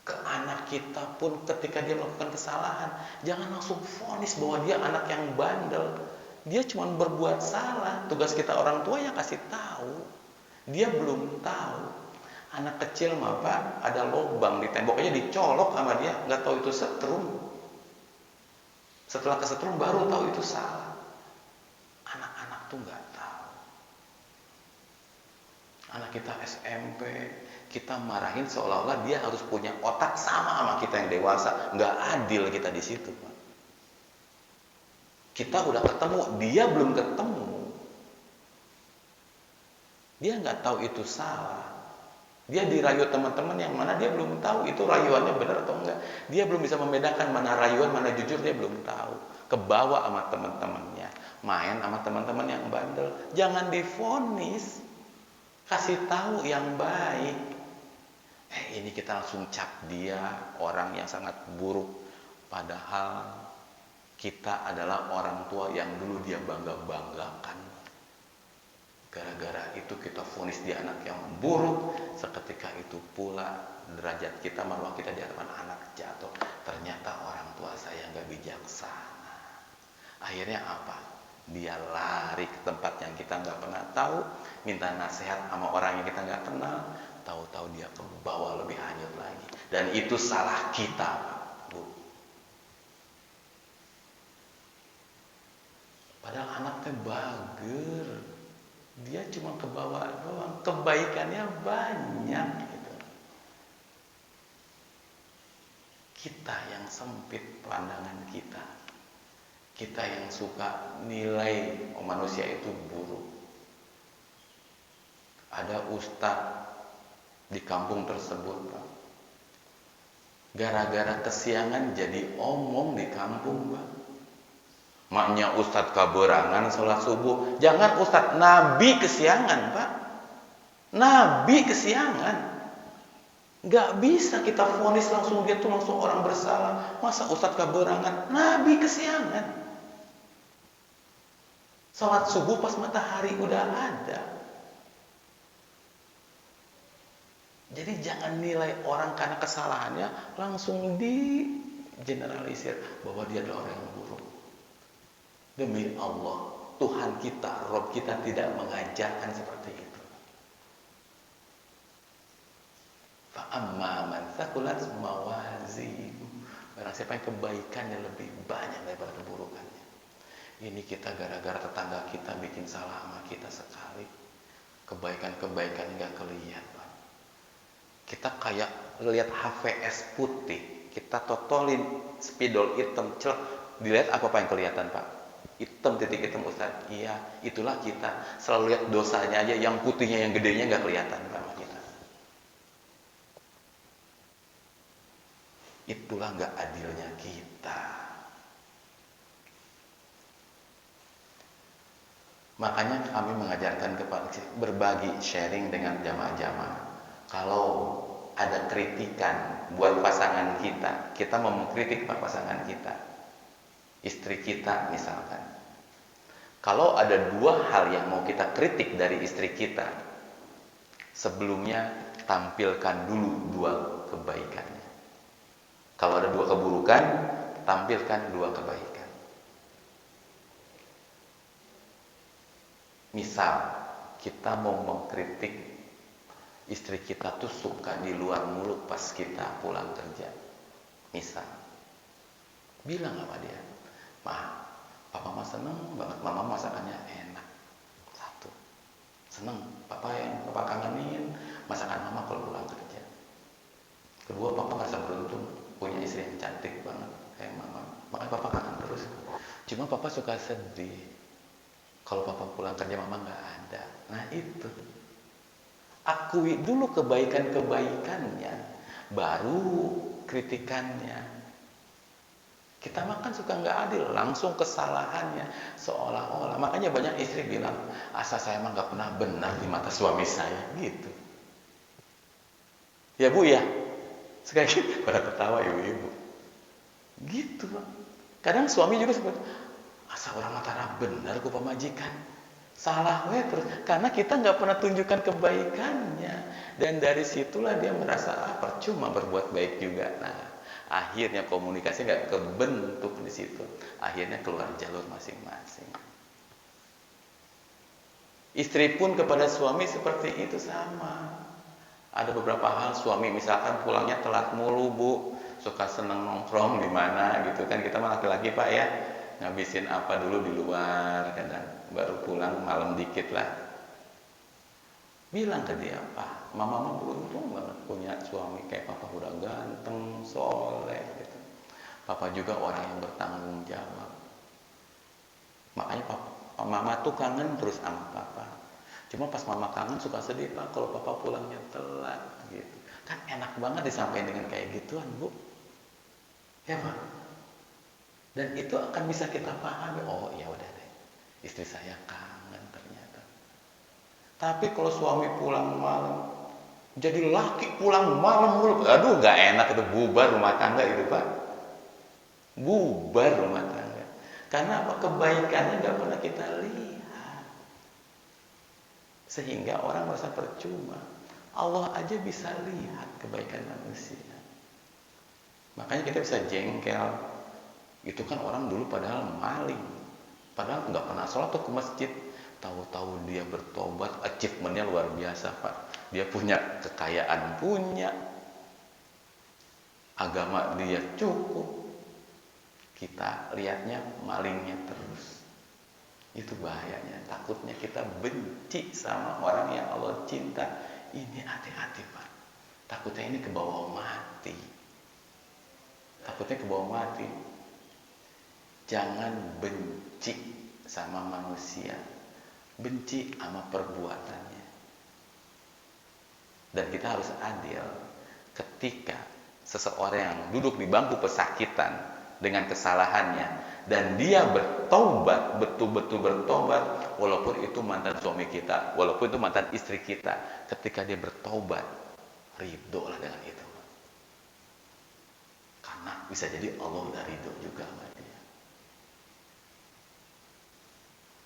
Ke anak kita pun ketika dia melakukan kesalahan, jangan langsung vonis bahwa dia anak yang bandel. Dia cuma berbuat salah. Tugas kita orang tua yang kasih tahu. Dia belum tahu. Anak kecil mah Pak, ada lubang di tembok aja dicolok sama dia, nggak tahu itu setrum. Setelah kesetrum baru tahu itu salah. Anak-anak tuh nggak tahu. Anak kita SMP, kita marahin seolah-olah dia harus punya otak sama kita yang dewasa. Nggak adil kita di situ, Pak. Kita udah ketemu, dia belum ketemu. Dia nggak tahu itu salah. Dia dirayu teman-teman yang mana dia belum tahu itu rayuannya benar atau enggak. Dia belum bisa membedakan mana rayuan, mana jujur, dia belum tahu. Kebawa sama teman-temannya, main sama teman-teman yang bandel. Jangan divonis. Kasih tahu yang baik. Ini kita langsung cap dia orang yang sangat buruk. Padahal kita adalah orang tua yang dulu dia bangga-banggakan. Gara-gara itu kita vonis dia anak yang buruk. Seketika itu pula derajat kita, marwah kita di hadapan anak jatuh. Ternyata orang tua saya nggak bijaksana. Akhirnya apa? Dia lari ke tempat yang kita nggak pernah tahu, minta nasihat sama orang yang kita nggak kenal. Tahu-tahu dia ke bawah lebih hanyut lagi. Dan itu salah kita, Bu. Padahal anaknya bager. Dia cuma ke bawah doang, kebaikannya banyak gitu. Kita yang sempit pandangan kita. Kita yang suka nilai manusia itu buruk. Ada ustadz di kampung tersebut, Pak. Gara-gara kesiangan jadi omong di kampung, Pak. Maknya ustadz kaberangan sholat subuh. Jangan ustadz, nabi kesiangan, Pak. Nabi kesiangan. Gak bisa kita vonis langsung dia tuh langsung orang bersalah. Masa ustadz kaberangan? Nabi kesiangan. Sholat subuh pas matahari udah ada. Jadi jangan nilai orang karena kesalahannya langsung di generalisir bahwa dia adalah orang yang buruk. Demi Allah, Tuhan kita, Rob kita tidak mengajarkan seperti itu. Fa'amma man thaqulat mawazinuhu. Barang siapa yang kebaikannya lebih banyak daripada keburukannya. Ini kita gara-gara tetangga kita bikin salah sama kita sekali. Kebaikan-kebaikan nggak kelihatan. Kita kayak lihat HVS putih, kita totolin spidol hitam, celak, dilihat apa yang kelihatan, Pak? Hitam, titik hitam, Ustaz. Iya, itulah kita. Selalu lihat dosanya aja, yang putihnya, yang gedenya nggak kelihatan sama kita. Itulah nggak adilnya kita. Makanya kami mengajarkan kepada berbagi, sharing dengan jamaah-jamaah. Kalau ada kritikan buat pasangan kita, kita mau mengkritik pasangan kita, istri kita misalkan. Kalau ada dua hal yang mau kita kritik dari istri kita, sebelumnya tampilkan dulu dua kebaikannya. Kalau ada dua keburukan, tampilkan dua kebaikan. Misal, kita mau mengkritik istri kita tuh suka di luar mulu pas kita pulang kerja. Misal, bilang sama dia, "Ma, Papa mah seneng banget, Mama masakannya enak." Satu, seneng, Papa kangenin masakan Mama kalau pulang kerja. Kedua, Papa merasa beruntung punya istri yang cantik banget kayak Mama. Makanya Papa kangen terus. Cuma Papa suka sedih kalau Papa pulang kerja Mama nggak ada. Nah itu, akui dulu kebaikan-kebaikannya, baru kritikannya. Kita makan suka nggak adil, langsung kesalahannya seolah-olah. Makanya banyak istri bilang, asa saya emang nggak pernah benar di mata suami saya, gitu. Ya Bu ya, sekali pada ketawa ibu-ibu. Gitu. Kadang suami juga seperti, Asa orang matara bener ku pamajikan. Salah we terus. Karena kita nggak pernah tunjukkan kebaikannya. Dan dari situlah dia merasa percuma berbuat baik juga. Nah, akhirnya komunikasi nggak kebentuk di situ. Akhirnya keluar jalur masing-masing. Istri pun kepada suami seperti itu sama. Ada beberapa hal suami misalkan pulangnya telat mulu bu, suka seneng nongkrong di mana gitu kan, kita mah laki-laki pak ya, ngabisin apa dulu di luar, kadang baru pulang malam dikit lah. Bilang ke dia, pak, mama mah beruntung banget punya suami kayak papa, udah ganteng, soleh gitu. Papa juga orang yang bertanggung jawab. Makanya papa, mama tuh kangen terus sama papa. Cuma pas mama kangen suka sedih pak kalau papa pulangnya telat gitu. Kan enak banget disampaikan dengan kayak gituan bu. Ya pak. Dan itu akan bisa kita pahami. Oh ya udah deh. Istri saya kangen ternyata. Tapi kalau suami pulang malam, jadi laki pulang malam mulu. Aduh nggak enak itu, bubar rumah tangga itu pak. Bubar rumah tangga. Karena apa? Kebaikannya nggak pernah kita lihat. Sehingga orang merasa percuma. Allah aja bisa lihat kebaikan manusia. Makanya kita bisa jengkel. Itu kan orang dulu padahal maling. Padahal nggak pernah sholat tuh ke masjid. Tahu-tahu dia bertobat, achievementnya luar biasa pak. Dia punya kekayaan, punya agama dia cukup. Kita lihatnya malingnya terus. Itu bahayanya. Takutnya kita benci sama orang yang Allah cinta. Ini hati-hati pak. Takutnya ini kebawa mati. Takutnya kebawa mati. Jangan benci sama manusia. Benci sama perbuatannya. Dan kita harus adil. Ketika seseorang yang duduk di bangku pesakitan dengan kesalahannya, dan dia bertobat, betul-betul bertobat, walaupun itu mantan suami kita, walaupun itu mantan istri kita, ketika dia bertobat, ridho lah dengan itu. Karena bisa jadi Allah udah ridho juga sama dia.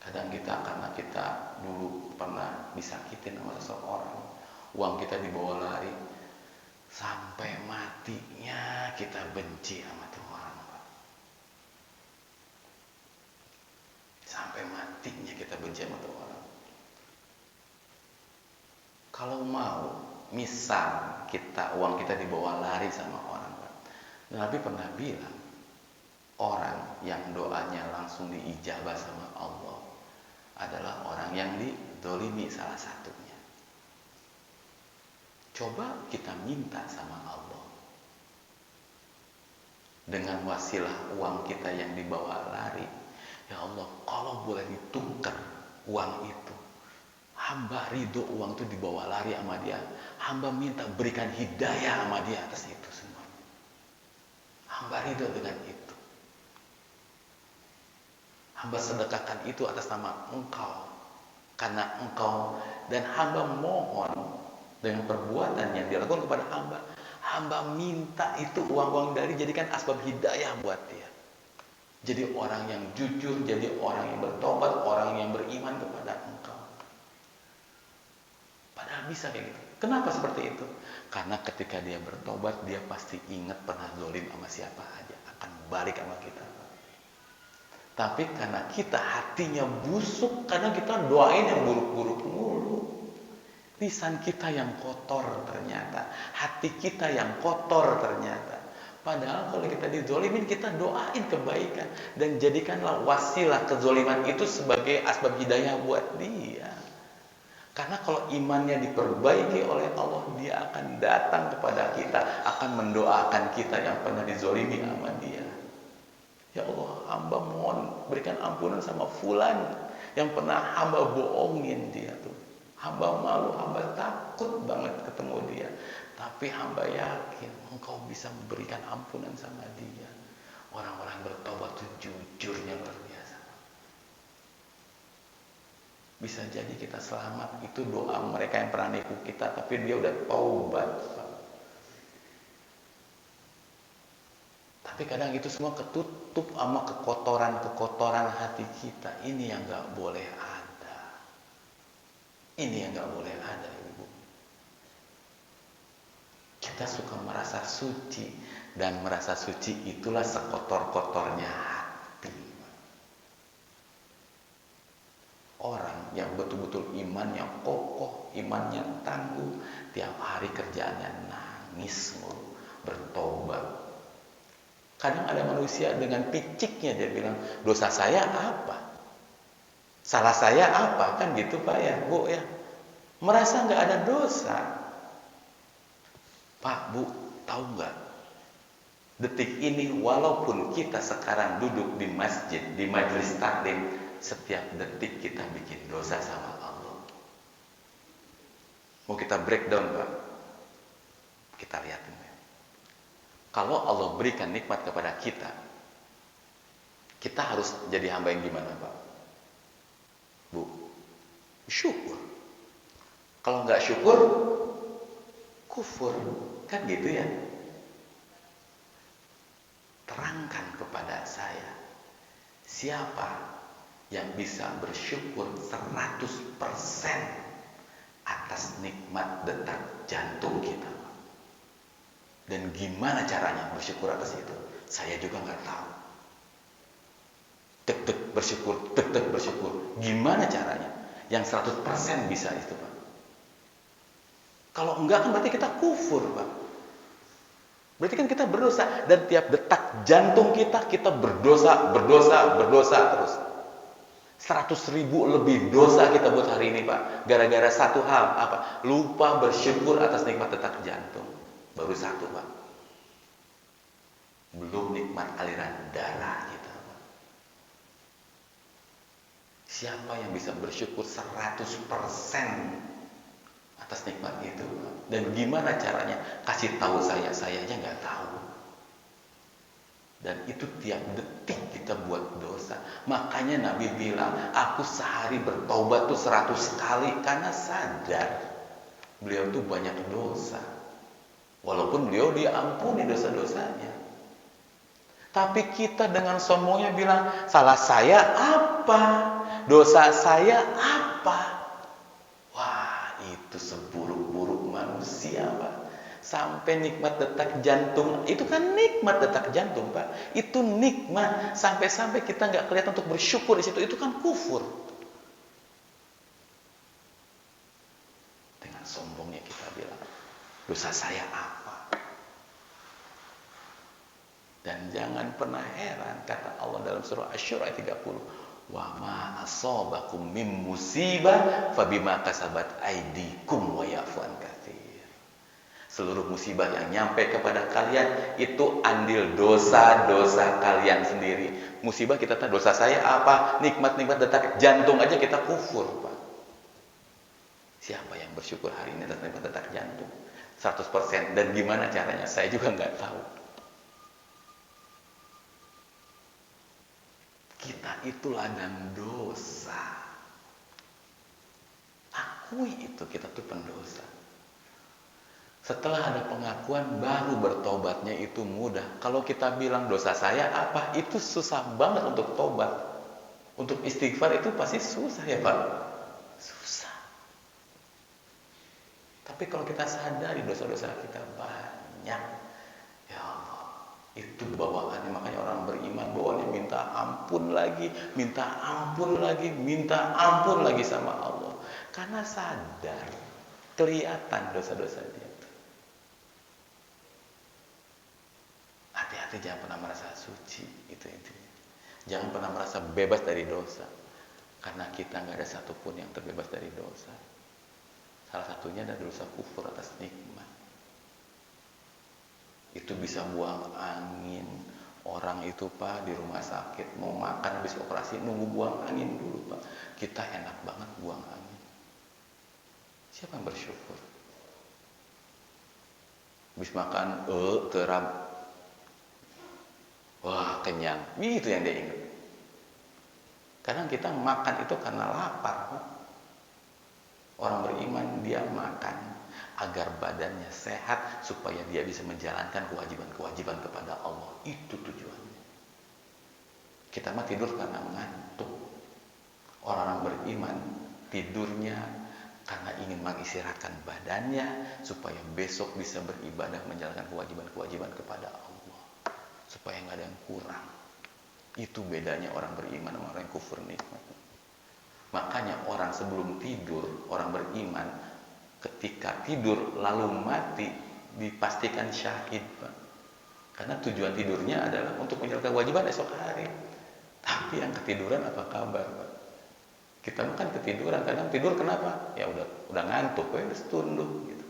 Kadang kita, karena kita dulu pernah disakitin sama seseorang, uang kita dibawa lari, sampai matinya kita benci sama tuh orang. Sampai matinya kita benci sama tuh orang. Kalau mau, misal uang kita dibawa lari sama orang, Nabi pernah bilang, orang yang doanya langsung diijabah sama Allah adalah orang yang didolimi salah satunya. Coba kita minta sama Allah, dengan wasilah uang kita yang dibawa lari, ya Allah, kalau boleh ditukar uang itu, hamba ridho uang itu dibawa lari sama dia. Hamba minta berikan hidayah sama dia atas itu semua. Hamba ridho dengan itu. Hamba sedekahkan itu atas nama Engkau. Karena Engkau, dan hamba mohon dengan perbuatan yang dilakukan kepada hamba, hamba minta itu uang-uang dari jadikan asbab hidayah buat dia. Jadi orang yang jujur, jadi orang yang bertobat, orang yang beriman kepada Engkau. Padahal bisa kayak gitu. Kenapa seperti itu? Karena ketika dia bertobat, dia pasti ingat pernah zalim sama siapa aja, akan balik sama kita. Tapi karena kita hatinya busuk, karena kita doain yang buruk-buruk mulu. Lisan kita yang kotor ternyata, hati kita yang kotor ternyata. Padahal kalau kita dizolimin, kita doain kebaikan. Dan jadikanlah wasilah kezoliman itu sebagai asbab hidayah buat dia. Karena kalau imannya diperbaiki oleh Allah, dia akan datang kepada kita, akan mendoakan kita yang pernah dizolimi sama dia. Ya Allah, hamba mohon berikan ampunan sama fulan yang pernah hamba bohongin dia tuh. Hamba malu, hamba takut banget ketemu dia. Tapi hamba yakin Engkau bisa memberikan ampunan sama dia. Orang-orang bertobat itu jujurnya luar biasa. Bisa jadi kita selamat, itu doa mereka yang pernah nipu kita, tapi dia udah taubat. Tapi kadang itu semua ketutup sama kekotoran-kekotoran hati kita. Ini yang gak boleh ada. Ini yang gak boleh ada, Ibu. Kita suka merasa suci. Dan merasa suci itulah sekotor-kotornya hati. Orang yang betul-betul imannya kokoh, imannya tangguh, tiap hari kerjaannya nangis mulu, bertobat. Kadang ada manusia dengan piciknya dia bilang, dosa saya apa? Salah saya apa? Kan gitu Pak ya, Bu ya. Merasa nggak ada dosa. Pak, Bu, tahu nggak? Detik ini walaupun kita sekarang duduk di masjid, di majelis taklim, setiap detik kita bikin dosa sama Allah. Mau kita breakdown Pak? Kita lihatin. Kalau Allah berikan nikmat kepada kita, kita harus jadi hamba yang gimana Pak? Bu, syukur. Kalau nggak syukur, kufur. Kan gitu ya? Terangkan kepada saya, siapa yang bisa bersyukur 100% atas nikmat detak jantung kita? Dan gimana caranya bersyukur atas itu? Saya juga nggak tahu. Tek-tek bersyukur, tek-tek bersyukur. Gimana caranya? Yang 100% bisa itu Pak. Kalau enggak kan berarti kita kufur Pak. Berarti kan kita berdosa. Dan tiap detak jantung kita berdosa terus. 100.000 lebih dosa kita buat hari ini Pak. Gara-gara satu hal, apa? Lupa bersyukur atas nikmat detak jantung. Baru satu Pak. Belum nikmat aliran darah kita Pak. Siapa yang bisa bersyukur 100% atas nikmat itu Pak? Dan gimana caranya? Kasih tahu saya aja nggak tahu. Dan itu tiap detik kita buat dosa. Makanya Nabi bilang, aku sehari bertobat tuh 100 kali. Karena sadar beliau tuh banyak dosa. Walaupun beliau diampuni dosa-dosanya. Tapi kita dengan sombongnya bilang, salah saya apa? Dosa saya apa? Wah, itu seburuk-buruk manusia Pak. Sampai nikmat detak jantung. Itu kan nikmat detak jantung Pak. Itu nikmat. Sampai-sampai kita nggak kelihatan untuk bersyukur di situ. Itu kan kufur. Dengan sombongnya kita bilang, dosa saya apa? Dan jangan pernah heran, kata Allah dalam surah Asy-Syura ayat 30, wa ma asabakum mim musibah fabima kasabat aydikum wa ya'fu an katsir. Seluruh musibah yang nyampe kepada kalian itu andil dosa-dosa kalian sendiri. Musibah kita tahu, dosa saya apa? Nikmat-nikmat detak jantung aja kita kufur Pak. Siapa yang bersyukur hari ini atas nikmat detak jantung? 100%. Dan gimana caranya? Saya juga nggak tahu. Kita itu ladang dosa. Akui itu, kita tuh pendosa. Setelah ada pengakuan, baru bertobatnya itu mudah. Kalau kita bilang dosa saya apa, itu susah banget untuk tobat. Untuk istighfar itu pasti susah ya Pak. Susah. Tapi kalau kita sadari dosa-dosa kita banyak, ya Allah, itu bawaannya. Makanya orang beriman bawaannya minta ampun lagi, minta ampun lagi, minta ampun lagi sama Allah. Karena sadar, kelihatan dosa-dosa dia. Hati-hati, jangan pernah merasa suci, itu intinya. Jangan pernah merasa bebas dari dosa. Karena kita nggak ada satupun yang terbebas dari dosa. Salah satunya adalah dosa kufur atas nikmat. Itu bisa buang angin. Orang itu Pak di rumah sakit mau makan habis operasi nunggu buang angin dulu Pak. Kita enak banget buang angin. Siapa yang bersyukur? Habis makan terap. Wah, kenyang. Itu yang dia ingat. Kadang kita makan itu karena lapar Pak. Orang beriman dia makan agar badannya sehat supaya dia bisa menjalankan kewajiban-kewajiban kepada Allah. Itu tujuannya. Kita mah tidur karena ngantuk. Orang-orang beriman tidurnya karena ingin mengistirahatkan badannya supaya besok bisa beribadah menjalankan kewajiban-kewajiban kepada Allah, supaya nggak ada yang kurang. Itu bedanya orang beriman sama orang yang kufur nikmat. Makanya orang sebelum tidur, orang beriman ketika tidur lalu mati dipastikan syahid, Pak. Karena tujuan tidurnya adalah untuk menjalankan kewajiban esok hari. Tapi yang ketiduran apa kabar, Pak? Kita kan ketiduran, kadang tidur kenapa? Ya udah ngantuk, ya udah tunduk gitu.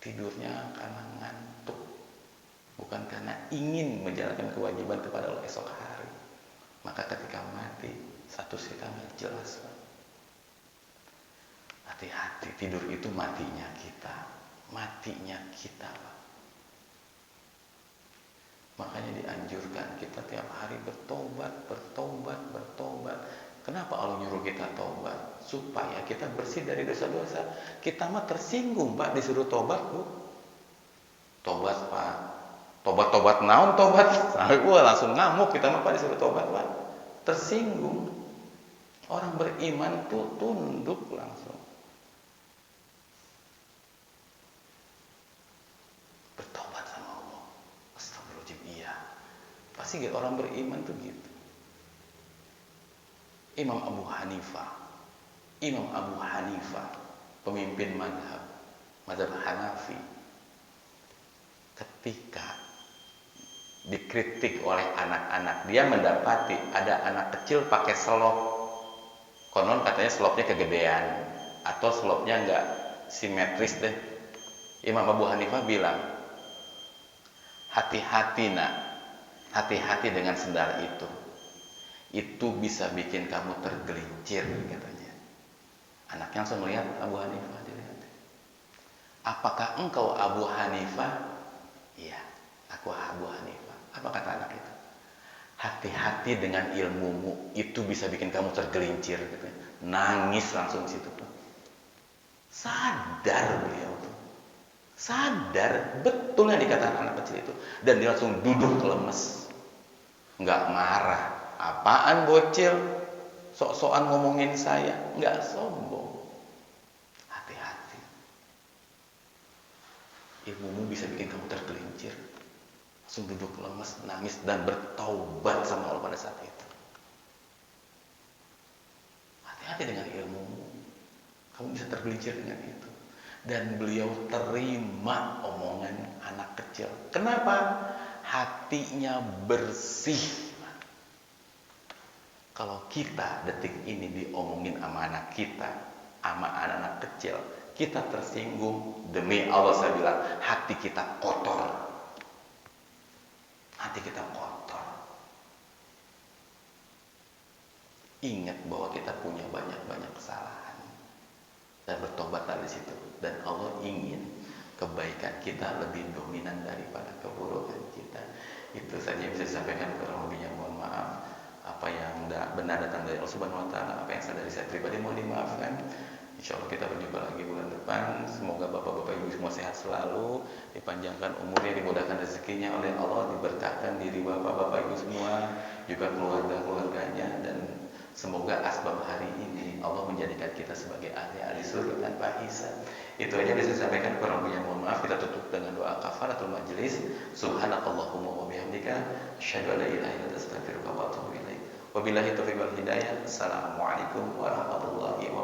Tidurnya karena ngantuk, bukan karena ingin menjalankan kewajiban kepada Allah esok hari. Maka ketika mati, status kita nggak jelas, Pak. Hati-hati, tidur itu matinya kita, Pak. Makanya dianjurkan kita tiap hari bertobat. Kenapa Allah nyuruh kita tobat? Supaya kita bersih dari dosa-dosa. Kita mah tersinggung, Pak, disuruh tobat, Bu. Tobat, Pak. Tobat naon tobat? Wah, langsung ngamuk kita mah, Pak, disuruh tobat, Pak. Tersinggung. Orang beriman tuh tunduk langsung. Bertobat sama Allah. Astagfirullahaladzim, iya. Pasti gitu, orang beriman tuh gitu. Imam Abu Hanifah, pemimpin mazhab Hanafi, ketika dikritik oleh anak-anak, dia mendapati ada anak kecil pakai selop. Konon katanya selopnya kegedean atau selopnya enggak simetris deh. Imam Abu Hanifah bilang, hati-hati dengan sendal itu. Itu bisa bikin kamu tergelincir, katanya. Anaknya langsung melihat Abu Hanifah, dilihat. Apakah engkau Abu Hanifah? Iya, aku Abu Hanifah. Apa kata anak itu? Hati-hati dengan ilmumu, itu bisa bikin kamu tergelincir, katanya. Nangis langsung di situ. Sadar beliau tuh. Sadar betul yang dikatakan anak kecil itu, dan dia langsung duduk lemes. Enggak marah. Apaan bocil? Sok-sokan ngomongin saya. Enggak sombong. Hati-hati. Ilmumu bisa bikin kamu tergelincir. Langsung duduk lemes, nangis, dan bertaubat sama Allah pada saat itu. Hati-hati dengan ilmumu. Kamu bisa tergelincir dengan itu. Dan beliau terima omongan anak kecil. Kenapa? Hatinya bersih. Kalau kita detik ini diomongin sama anak kita, sama anak-anak kecil, kita tersinggung. Demi Allah saya bilang, hati kita kotor. Hati kita kotor. Ingat bahwa kita punya banyak-banyak kesalahan. Dan bertobat dari situ. Dan Allah ingin kebaikan kita lebih dominan daripada keburukan kita. Itu saja yang bisa disampaikan, kurang lebihnya mohon maaf. Apa yang benar datang dari Allah Subhanahu wa taala, apa yang salah dari saya pribadi mohon dimaafkan. Insyaallah kita berjumpa lagi bulan depan. Semoga bapak-bapak ibu semua sehat selalu, dipanjangkan umurnya, dimudahkan rezekinya oleh Allah, diberkahkan diri bapak-bapak ibu semua, juga keluarga-keluarganya, dan semoga asbab hari ini Allah menjadikan kita sebagai ahli surga tanpa hisab. Itu aja bisa saya sampaikan, kurang lebihnya mohon maaf. Kita tutup dengan doa kafaratul majlis. Subhanakallahumma wa bihamdika, asyhadu an la ilaha illa anta, astaghfiruka wa atubu ilaik. Wabillahi taufiq wal hidayah. Assalamualaikum warahmatullahi wabarakatuh.